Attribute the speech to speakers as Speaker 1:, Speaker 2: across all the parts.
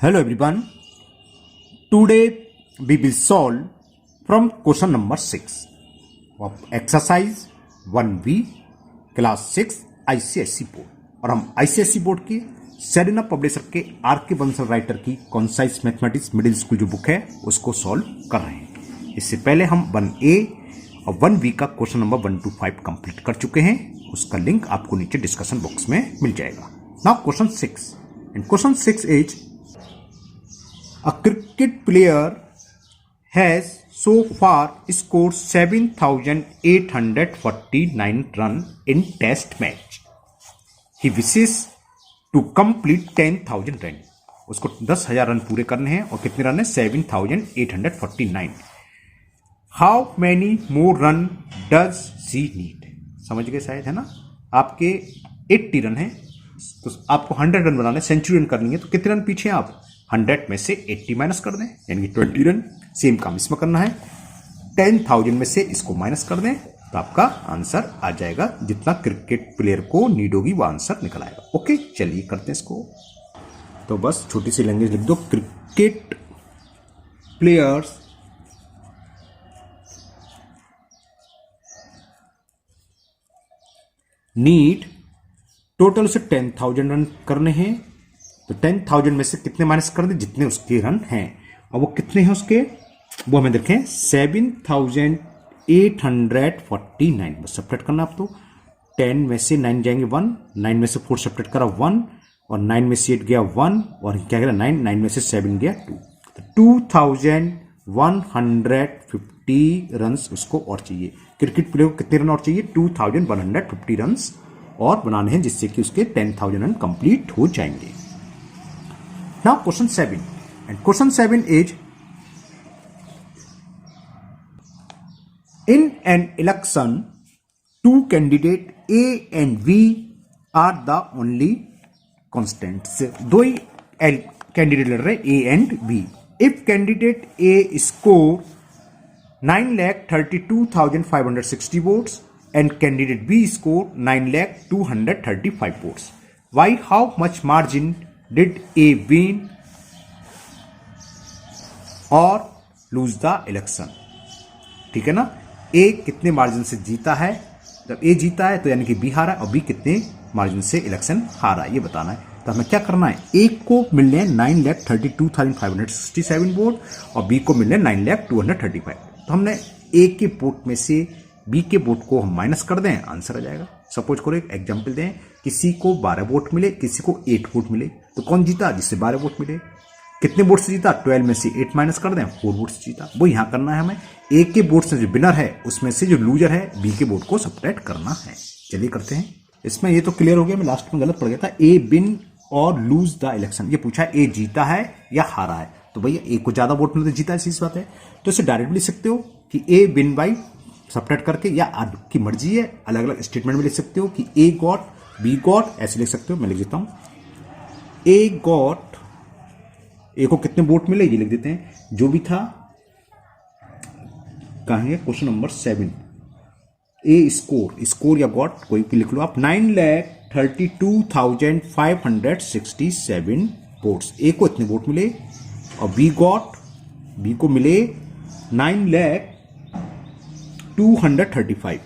Speaker 1: Hello everyone. Today we will solve from question number 6 of exercise 1B class 6 ICSE board. और हम ICSE board के Serena publisher के R K. Bansal writer की concise mathematics middle school जो book है उसको solve कर रहे हैं। इससे पहले हम 1A और 1B का क्वेश्चन नंबर 1 to 5 कंप्लीट कर चुके हैं। उसका लिंक आपको नीचे डिस्कशन बॉक्स में मिल जाएगा। Now question 6 and question 6 is a cricket player has so far scored 7,849 runs in test match. He wishes to complete 10,000 run. उसको 10,000 रन पूरे करने हैं और कितने रन है 7,849. How many more run does she need? समझ गए शायद, है ना। आपके 80 रन है तो आपको 100 रन बनाने, सेंचुरी रन करनी है तो कितने रन पीछे हैं आप 100 में से 80 माइनस कर दें यानी कि 20 रन। सेम काम इसमें करना है, 10,000 में से इसको माइनस कर दें तो आपका आंसर आ जाएगा। जितना क्रिकेट प्लेयर को नीड होगी वो आंसर निकल आएगा। ओके चलिए करते हैं इसको। तो बस छोटी सी लैंग्वेज लिख दो, क्रिकेट प्लेयर्स नीड टोटल से 10,000 रन करने हैं तो 10,000 में से कितने माइनस कर दें जितने उसके रन हैं। और वो कितने हैं उसके, वो हमें देखें 7,849। बस सब्ट्रैक्ट करना आप तो 10 में से 9 जाएंगे 1, 9 में से 4 सब्ट्रैक्ट करा 1 और 9 में से 8 गया 1 और क्या गया 9, 9 में से 7 गया 2। तो 2,150 रन उसको और चाहिए। क्रिकेट प्लेयर को कितने रन और चाहिए 2,150 रन और बनाने हैं जिससे कि उसके 10,000 रन कंप्लीट हो जाएंगे। Now question 7 and question 7 is in an election two candidates A and B are the only constants. दो ही कैंडिडेट लड़ रहे A and B. If candidate A score 9,32,560 votes and candidate B score 9,235 votes, why how much margin did A win or lose the election? ठीक है ना, A कितने margin से जीता है। जब A जीता है तो यानी कि B हारा और B कितने मार्जिन से इलेक्शन हारा ये बताना है। तो हमें क्या करना है, A को मिलने हैं 9,32,567 वोट और B को मिलने 9,235। तो हमने A के वोट में से B के वोट को हम माइनस कर दें, आंसर आ जाएगा। सपोज करो एक एग्जांपल दें, किसी को 12 वोट मिले, किसी को 8 वोट मिले, तो कौन जीता जिससे 12 वोट मिले। कितने वोट से जीता 12 में से 8 माइनस कर दें 4 वोट से जीता। वो यहां करना है हमें, ए के वोट से जो विनर है उसमें से जो लूजर है बी के वोट को सब्ट्रैक्ट करना है। चलिए करते हैं। इसमें ये तो क्लियर हो गया, मैं लास्ट में गलत पड़ गया था। ए विन और लूज द इलेक्शन, ये पूछा ए जीता है या हारा है, तो भैया ए को ज्यादा वोट मिले तो जीता है, सीधी बात है। तो इसे डायरेक्टली लिख सकते हो कि ए विन बाई सब्ट्रैक्ट करके, या आपकी मर्जी है अलग अलग स्टेटमेंट में लिख सकते हो कि ए गॉट बी गॉट, ऐसे लिख सकते हो। मैं लिख देता हूं ए गॉट, ए को कितने वोट मिले ये लिख देते हैं जो भी था। कहेंगे क्वेश्चन नंबर 7 ए स्कोर, स्कोर या गॉट कोई भी लिख लो आप, 9,32,567 वोट्स। ए को इतने वोट मिले और बी गॉट, बी को मिले 9,235।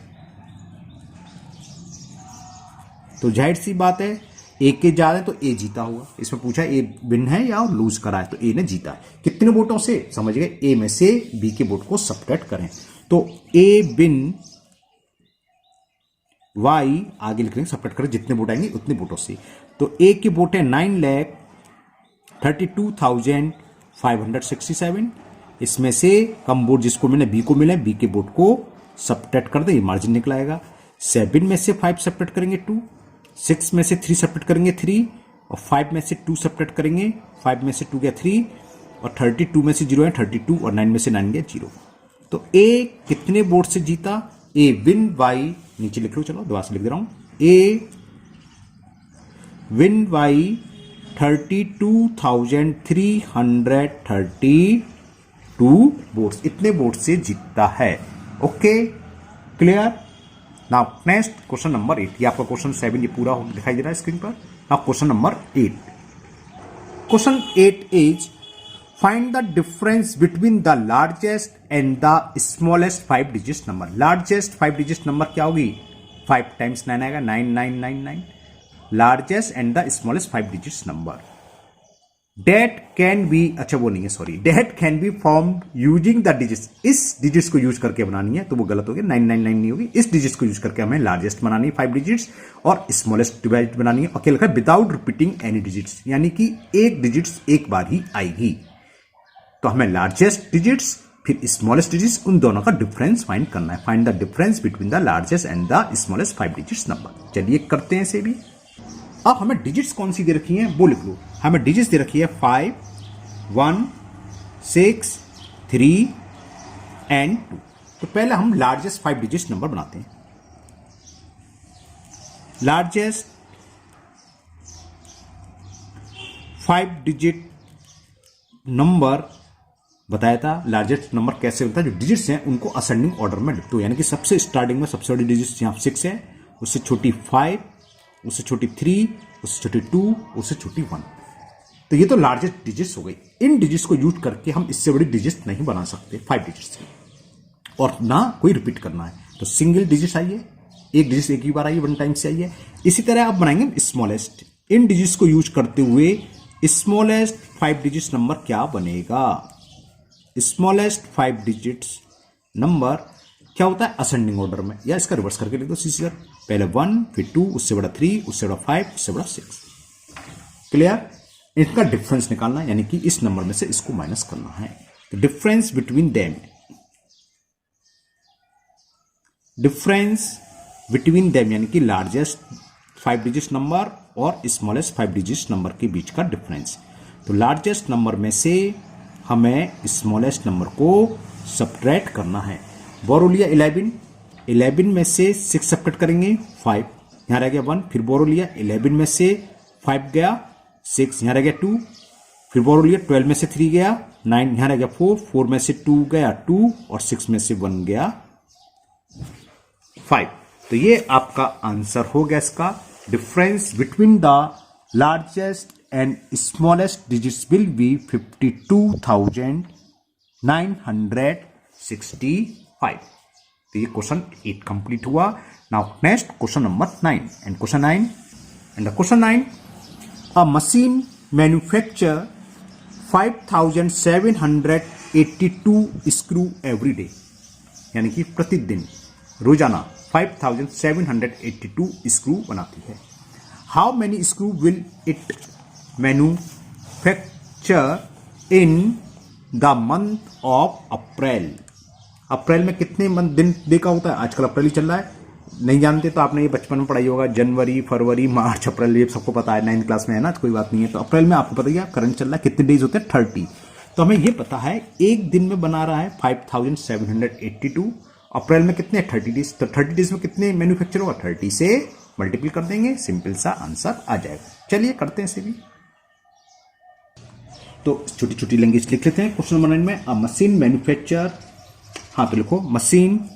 Speaker 1: तो जाहिर सी बात है ए के ज्यादा तो ए जीता हुआ। इसमें पूछा ए विन है या लूज करा है, तो ए ने जीता है। कितने वोटों से, समझ गए, ए में से बी के वोट को सब्ट्रैक्ट करें तो ए विन वाई आगे लिख लेंगे, सब्ट्रैक्ट करें जितने वोट आएंगे उतने वोटों से। तो ए के वोट है 9,32,567। इसमें से कम वोट जिसको मिले बी को मिले, बी के वोट को सब्ट्रैक्ट कर दे, ये मार्जिन निकलाएगा। 7 में से 5 सब्ट्रैक्ट करेंगे 2, 6 में से 3 सब्ट्रैक्ट करेंगे 3 और 5 में से 2 सब्ट्रैक्ट करेंगे, 5 में से 2 गया 3 और 32 में से 0 है 32 और 9 में से 9 गया 0। तो ए कितने वोट से जीता, ए विन बाई, नीचे लिख लो, चलो दोबारा से लिख दे रहा हूं, ए विन बाई 32,332 वोट्स, इतने वोट से जीतता है। Okay clear. Now next question number 8, ये आपका क्वेश्चन 7 ये पूरा दिखाई दे रहा है स्क्रीन पर। Now question number 8, question 8 is find the difference between the largest and the smallest 5 digit number. Largest 5 digit number क्या होगी? 5 टाइम्स 9 आएगा, 9999। Largest and the smallest 5 digit number date can be, अच्छा वो नहीं है, sorry, date can be formed using the digits. इस digits को use करके बनानी है, तो वो गलत हो गया, 999 नहीं होगी। इस डिजिट्स को यूज करके हमें लार्जेस्ट बनानी है 5 डिजिट्स और स्मॉलेस्ट डिवाइड बनानी है। और क्या लिखा है? विदाउट रिपीटिंग एनी डिजिट्स, यानी कि एक डिजिट्स एक बार ही आएगी। तो हमें लार्जेस्ट डिजिट्स फिर स्मॉलेस्ट डिजिट्स, उन दोनों का डिफरेंस फाइंड करना है। Find the difference between the largest and the smallest 5 digits number. चलिए करते हैं इसे भी। अब हमें डिजिट्स कौन सी दे रखी हैं वो लिख लो। हमें डिजिट्स दे रखी है 5, 1, 6, 3 एंड 2। तो पहले हम लार्जेस्ट 5 डिजिट्स नंबर बनाते हैं। लार्जेस्ट 5 डिजिट नंबर बताया था। लार्जेस्ट नंबर कैसे होता है? जो डिजिट्स हैं उनको असेंडिंग ऑर्डर में लिखते हो, यानी कि सबसे स्टार्टिंग में सबसे बड़ी डिजिट्स यहां 6 है, उससे छोटी 5, उससे छोटी 3, उससे छोटी 2, उससे छोटी 1। तो ये तो लार्जेस्ट डिजिट्स हो गई। इन डिजिट्स को यूज करके हम इससे बड़ी डिजिट्स नहीं बना सकते 5 डिजिट्स की, और ना कोई रिपीट करना है। तो सिंगल डिजिट्स आइए, एक डिजिट एक ही बार आइए, 1 टाइम से आइए। इसी तरह आप बनाएंगे स्मॉलेस्ट। इन डिजिट्स को यूज करते हुए स्मॉलेस्ट 5 डिजिट्स नंबर क्या बनेगा? स्मॉलेस्ट 5 डिजिट्स नंबर क्या होता है? असेंडिंग ऑर्डर में, या इसका रिवर्स करके लिख दो सीधे, पहले 1, फिर 2, उससे बड़ा 3, उससे बड़ा 5, उससे बड़ा 6। क्लियर? इनका डिफरेंस निकालना है, यानी कि इस नंबर में से इसको माइनस करना है। तो difference between them, difference between them यानी कि लार्जेस्ट 5 डिजिट नंबर और स्मॉलेस्ट 5 डिजिट नंबर के बीच का डिफरेंस। तो लार्जेस्ट नंबर में से हमें स्मॉलेस्ट नंबर को सब्ट्रैक्ट करना है। बोरो लिया 11 में से 6 सब्ट्रैक्ट करेंगे 5, यहां रह गया 1। फिर बोरो लिया 11 में से 5 गया 6, यहां रह गया 2। फिर बोरो लिया 12 में से 3 गया 9, यहां रह गया 4, 4 में से 2 गया 2, और 6 में से 1 गया 5। तो ये आपका आंसर हो गया इसका। Difference between the largest and smallest digits will be 52,965। तो ये क्वेश्चन 8 कंप्लीट हुआ। Now next question number 9 and question 9 a machine manufacture 5,782 screw every day, यानी कि प्रतिदिन रोजाना 5,782 स्क्रू बनाती है। How many screw will it manufacture in the month of April? April में कितने दिन डे का होता है? आजकल अप्रैल ही चल रहा है, नहीं जानते तो आपने ये बचपन में पढ़ाई होगा। जनवरी, फरवरी, मार्च, अप्रैल, ये सबको पता है, 9th क्लास में है ना, तो कोई बात नहीं है। तो अप्रैल में आपको पता है करंट चल रहा है, कितने डेज होते हैं? 30। तो हमें ये पता है एक दिन में बना रहा है 5,782। अप्रैल में कितने? 30 डेज। तो 30 डेज में कितने मैन्युफैक्चर होगा? 30 से मल्टीपल कर देंगे, सिंपल सा आंसर आ जाएगा। चलिए करते हैं इसे भी। तो छोटी छोटी लैंग्वेज लिख लेते हैं। क्वेश्चन नंबर 9 में अ मशीन मैन्युफैक्चर, हाँ तो लिखो machine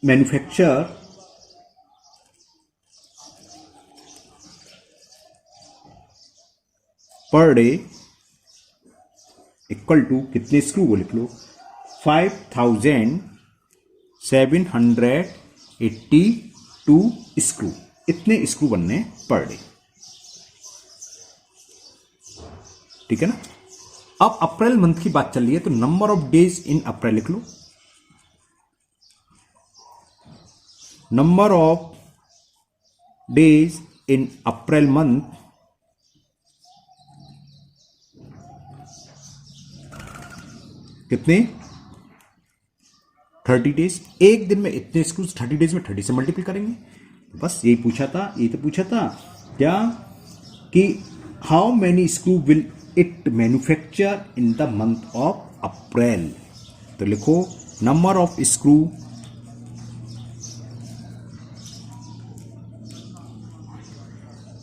Speaker 1: manufacture per day equal to कितने स्क्रू, वो लिख लो 5,782 स्क्रू। इतने स्क्रू बनने पर डे, ठीक है ना। अब अप्रैल मंथ की बात चल रही है, तो number of days in April लिख लो। Number of days in April month कितने? 30 डेज। एक दिन में इतने स्क्रूज, 30 डेज में 30 से मल्टीपल करेंगे। बस यही पूछा था, ये तो पूछा था क्या कि how many screw will it manufacture in the month of अप्रैल। तो लिखो number of screw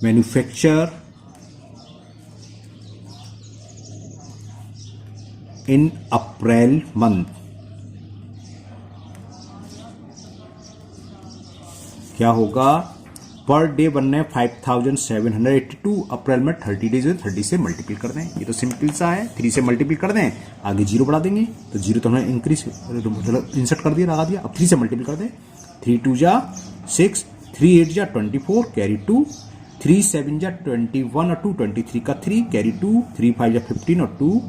Speaker 1: manufacture in April month. क्या होगा, पर डे बनना है 5782, अप्रैल में 30 डेज है, 30 से मल्टीपल कर दें। ये तो सिंपल सा है, 3 से मल्टीपल कर दें, आगे जीरो बढ़ा देंगे, तो जीरो तो हमने इंक्रीज इंसर्ट कर दिया, लगा दिया। अब 3 से मल्टीपल कर दें, 3 2 जा 6, 3 8 जा 24, कैरी 2, 3 7 जा 21 और 2 23 का 3, कैरी 2, 3 5 जा 15 और 2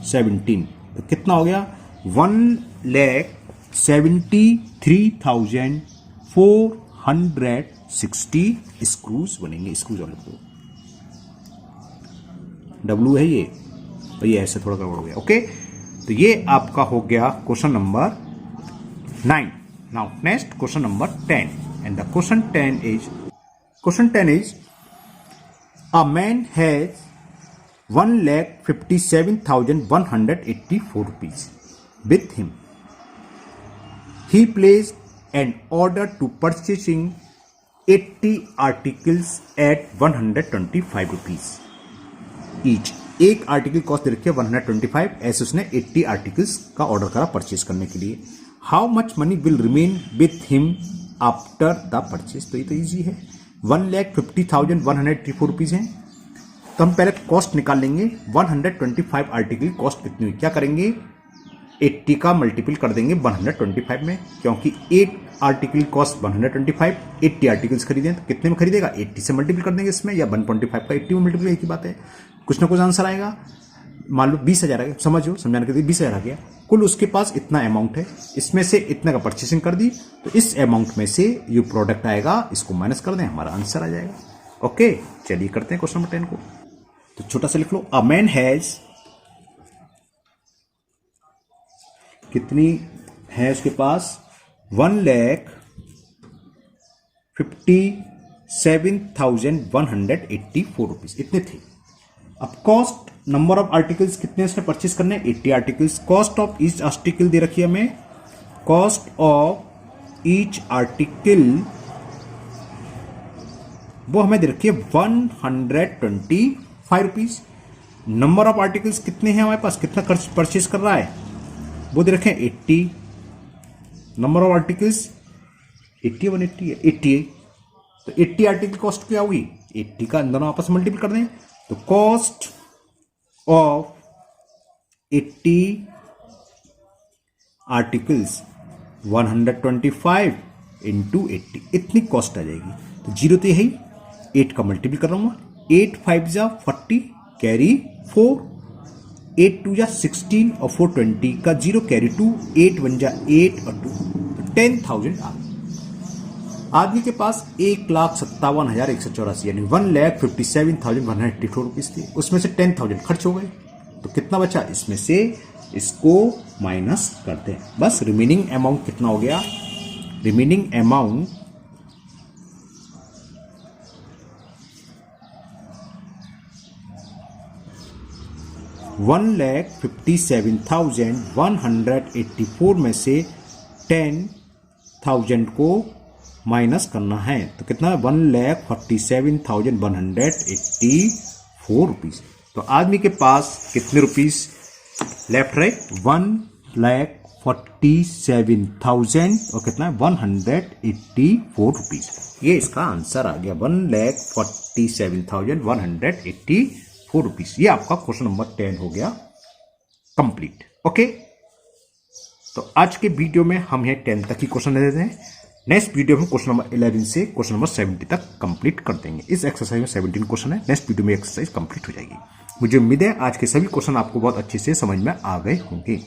Speaker 1: 17, तो कितना हो गया, 1,73,460 स्क्रूज बनेंगे। स्क्रूज और लिखो, डब्ल्यू है ये, तो ये ऐसे थोड़ा गड़बड़ हो गया। ओके, तो ये आपका हो गया question number 9। Now next question number 10, and the question 10 is a man has 1,57,184 rupees with him. He placed an order to purchasing 80 articles at 125 rupees each. एक आर्टिकल कॉस्ट दे रखी है 125, ऐसे उसने 80 आर्टिकल्स का ऑर्डर करा परचेज करने के लिए। How much money will remain with him after the purchase, तो ये तो इजी है, 1,50,184 रुपीज है। तो हम पहले कॉस्ट निकाल लेंगे, 125 आर्टिकल कॉस्ट कितनी हुई, क्या करेंगे, 80 का मल्टीपल कर देंगे 125 में, क्योंकि 8 आर्टिकल कॉस्ट 125, 80 आर्टिकल्स खरीदें तो कितने में खरीदेगा, 80 से मल्टीपल कर देंगे इसमें, या 125 का 80 में मल्टीपल, एक ही बात है, कुछ ना कुछ आंसर आएगा। मान लो 20,000 आ गया, समझो समझाने के लिए 20,000 आ गया, कुल उसके पास इतना अमाउंट है, इसमें से इतना का परचेसिंग कर दी, तो इस अमाउंट में से जो प्रोडक्ट आएगा इसको माइनस कर दें, हमारा आंसर आ जाएगा। ओके, चलिए करते हैं क्वेश्चन नंबर 10 को। तो छोटा सा लिख लो, अ मैन हैज, कितनी है उसके पास, 1,57,184 रुपीज, इतने थे। अब कॉस्ट, नंबर ऑफ आर्टिकल्स कितने इसने परचेज करने, 80 articles. Cost of each article दे रखी है हमें, कॉस्ट ऑफ ईच आर्टिकल वो हमें दे रखी है 125 रुपीज। नंबर ऑफ आर्टिकल्स कितने हैं हमारे पास, कितना परचेज कर रहा है, वो दे रखे हैं 80। नंबर ऑफ आर्टिकल्स 80 180 है, 80, तो 80 आर्टिकल कॉस्ट क्या हुई, 80 का दोनों आपस में मल्टीपल कर दें, तो कॉस्ट ऑफ 80 आर्टिकल्स 125 इंटू 80, इतनी कॉस्ट आ जाएगी। तो जीरो तो यही, 8 का मल्टीपल कर रहा हूं, 8 5 जा 40, कैरी 4, 8 2 जा 16 और 4 20 का 0, कैरी 2, 8 1 जा 8 और 2, तो 10,000 आ गई। आदमी के पास 1,57,184 यानी 1,57,184 रुपीज थी, उसमें से 10,000 खर्च हो गए, तो कितना बचा, इसमें से इसको माइनस करते हैं, बस रिमेनिंग अमाउंट कितना हो गया, रिमेनिंग अमाउंट 1,57,184 में से 10,000 को माइनस करना है, तो कितना है, 1,47,184 रुपीज। तो आदमी के पास कितने रुपीज लेफ्ट रहे, 1,47,000 और कितना है 184 रुपीज। ये इसका आंसर आ गया, 1,47,184 रुपीज। ये आपका क्वेश्चन नंबर 10 हो गया कंप्लीट। ओके, तो आज के वीडियो में हम ये 10 तक ही क्वेश्चन ले देते हैं। नेक्स्ट वीडियो में क्वेश्चन नंबर 11 से क्वेश्चन नंबर 70 तक कंप्लीट कर देंगे। इस एक्सरसाइज में 17 क्वेश्चन है, नेक्स्ट वीडियो में एक्सरसाइज कंप्लीट हो जाएगी। मुझे उम्मीद है आज के सभी क्वेश्चन आपको बहुत अच्छे से समझ में आ गए होंगे।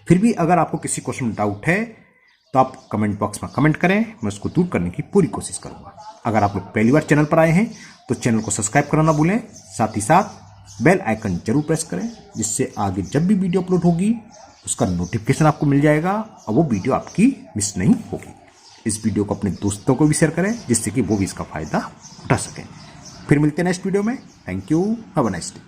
Speaker 1: फिर भी अगर आपको किसी क्वेश्चन में डाउट है तो आप कमेंट बॉक्स में कमेंट करें, मैं उसको दूर करने की पूरी कोशिश करूंगा। अगर आप लोग पहली बार चैनल पर आए हैं तो चैनल को सब्सक्राइब करना ना भूलें, साथ ही साथ बेल आइकन जरूर प्रेस करें, जिससे आगे जब भी वीडियो अपलोड होगी उसका नोटिफिकेशन आपको मिल जाएगा और वो वीडियो आपकी मिस नहीं होगी। इस वीडियो को अपने दोस्तों को भी शेयर करें, जिससे कि वो भी इसका फायदा उठा सकें। फिर मिलते हैं नेक्स्ट वीडियो में। Thank you, have a nice day.